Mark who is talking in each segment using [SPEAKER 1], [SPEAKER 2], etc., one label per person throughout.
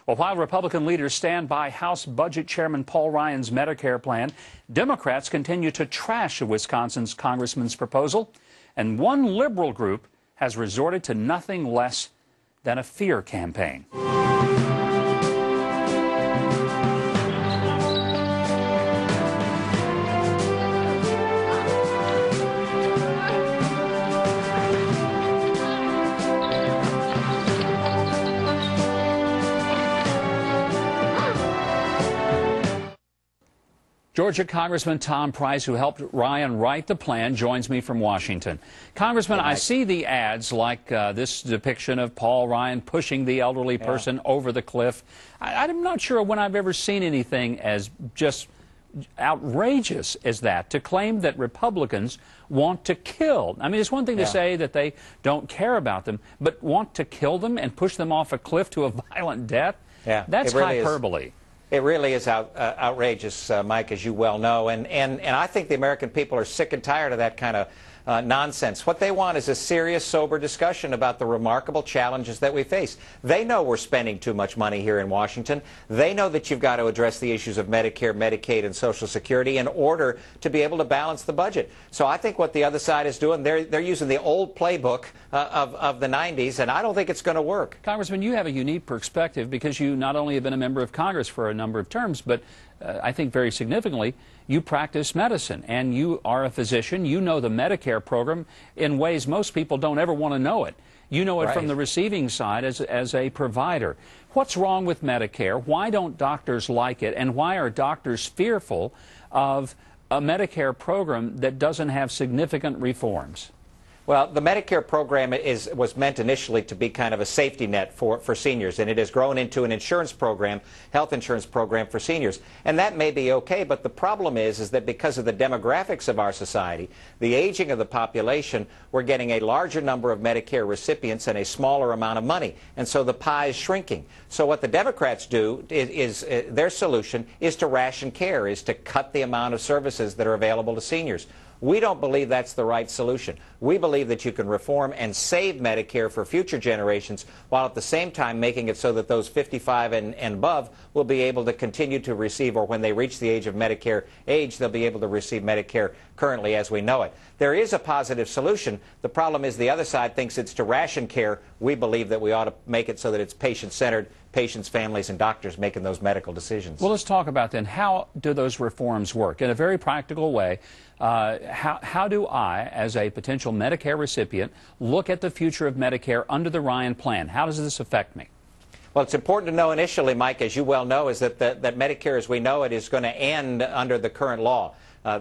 [SPEAKER 1] Well, while Republican leaders stand by House Budget Chairman Paul Ryan's Medicare plan, Democrats continue to trash Wisconsin's congressman's proposal, and one liberal group has resorted to nothing less than a fear campaign. Georgia Congressman Tom Price, who helped Ryan write the plan, joins me from Washington. Congressman, I see the ads like this depiction of Paul Ryan pushing the elderly person over the cliff. I'm not sure when I've ever seen anything as just outrageous as that, to claim that Republicans want to kill. I mean, it's one thing to say that they don't care about them, but want to kill them and push them off a cliff to a violent death? That's really hyperbole.
[SPEAKER 2] It really is outrageous, Mike, as you well know, and I think the American people are sick and tired of that kind of nonsense. What they want is a serious, sober discussion about the remarkable challenges that we face. They know we're spending too much money here in Washington. They know that you've got to address the issues of Medicare, Medicaid, and Social Security in order to be able to balance the budget. So I think what the other side is doing, they're using the old playbook of the 90s, and I don't think it's going to work.
[SPEAKER 1] Congressman, you have a unique perspective because you not only have been a member of Congress for a number of terms, but I think very significantly, you practice medicine, and you are a physician. You know the Medicare program in ways most people don't ever want to know it. You know it from the receiving side as a provider. What's wrong with Medicare? Why don't doctors like it? And why are doctors fearful of a Medicare program that doesn't have significant reforms?
[SPEAKER 2] Well, the Medicare program was meant initially to be kind of a safety net for seniors, and it has grown into an insurance program, health insurance program for seniors. And that may be okay, but the problem is that because of the demographics of our society, the aging of the population, we're getting a larger number of Medicare recipients and a smaller amount of money. And so the pie is shrinking. So what the Democrats do is their solution is to ration care, is to cut the amount of services that are available to seniors. We don't believe that's the right solution. We believe that you can reform and save Medicare for future generations while at the same time making it so that those 55 and above will be able to continue to receive, or when they reach the age of Medicare age, they'll be able to receive Medicare currently as we know it. There is a positive solution. The problem is the other side thinks it's to ration care. We believe that we ought to make it so that it's patient-centered, patients, families, and doctors making those medical decisions.
[SPEAKER 1] Well, let's talk about then, how do those reforms work? In a very practical way, how do I, as a potential Medicare recipient, look at the future of Medicare under the Ryan plan? How does this affect me?
[SPEAKER 2] Well, it's important to know initially, Mike, as you well know, is that that Medicare as we know it is going to end under the current law.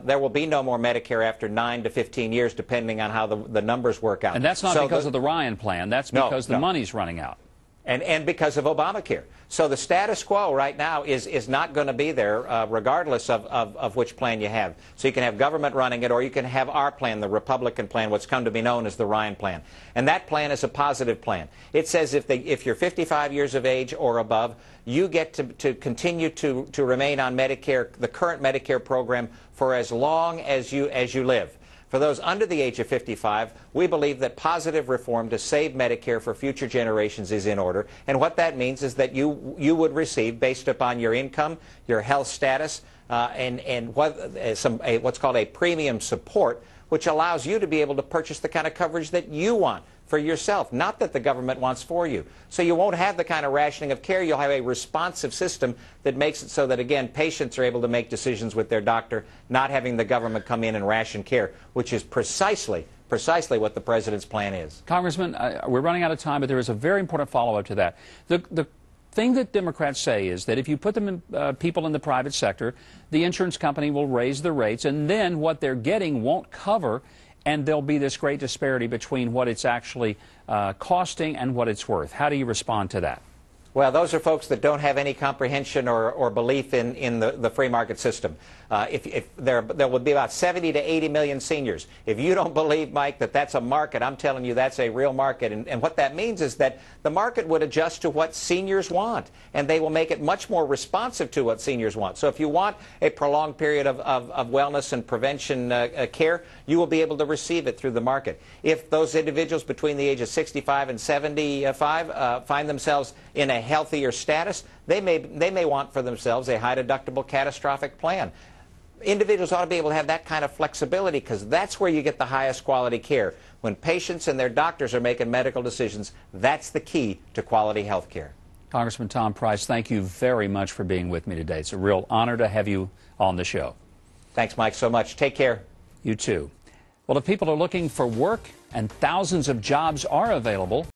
[SPEAKER 2] There will be no more Medicare after 9 to 15 years, depending on how the numbers work out.
[SPEAKER 1] And that's not because of the Ryan plan. That's because the money's running out.
[SPEAKER 2] And because of Obamacare. So the status quo right now is not going to be there regardless of which plan you have. So you can have government running it, or you can have our plan, the Republican plan, what's come to be known as the Ryan plan. And that plan is a positive plan. It says if you're 55 years of age or above, you get to continue to remain on Medicare, the current Medicare program, for as long as you live. For those under the age of 55, we believe that positive reform to save Medicare for future generations is in order. And what that means is that you would receive, based upon your income, your health status, and what's called a premium support, which allows you to be able to purchase the kind of coverage that you want for yourself, not that the government wants for you. So you won't have the kind of rationing of care. You'll have a responsive system that makes it so that, again, patients are able to make decisions with their doctor, not having the government come in and ration care, which is precisely what the president's plan is.
[SPEAKER 1] Congressman, we're running out of time, but there is a very important follow-up to that. The thing that Democrats say is that if you put them in, people in the private sector, the insurance company will raise the rates, and then what they're getting won't cover, and there'll be this great disparity between what it's actually costing and what it's worth. How do you respond to that?
[SPEAKER 2] Well, those are folks that don't have any comprehension or belief in the free market system. There will be about 70 to 80 million seniors. If you don't believe, Mike, that that's a market, I'm telling you that's a real market. And what that means is that the market would adjust to what seniors want, and they will make it much more responsive to what seniors want. So if you want a prolonged period of wellness and prevention care, you will be able to receive it through the market. If those individuals between the age of 65 and 75 find themselves in a healthier status, they may want for themselves a high-deductible catastrophic plan. Individuals ought to be able to have that kind of flexibility, because that's where you get the highest quality care. When patients and their doctors are making medical decisions, that's the key to quality health care.
[SPEAKER 1] Congressman Tom Price, thank you very much for being with me today. It's a real honor to have you on the show.
[SPEAKER 2] Thanks, Mike, so much. Take care.
[SPEAKER 1] You too. Well, if people are looking for work and thousands of jobs are available,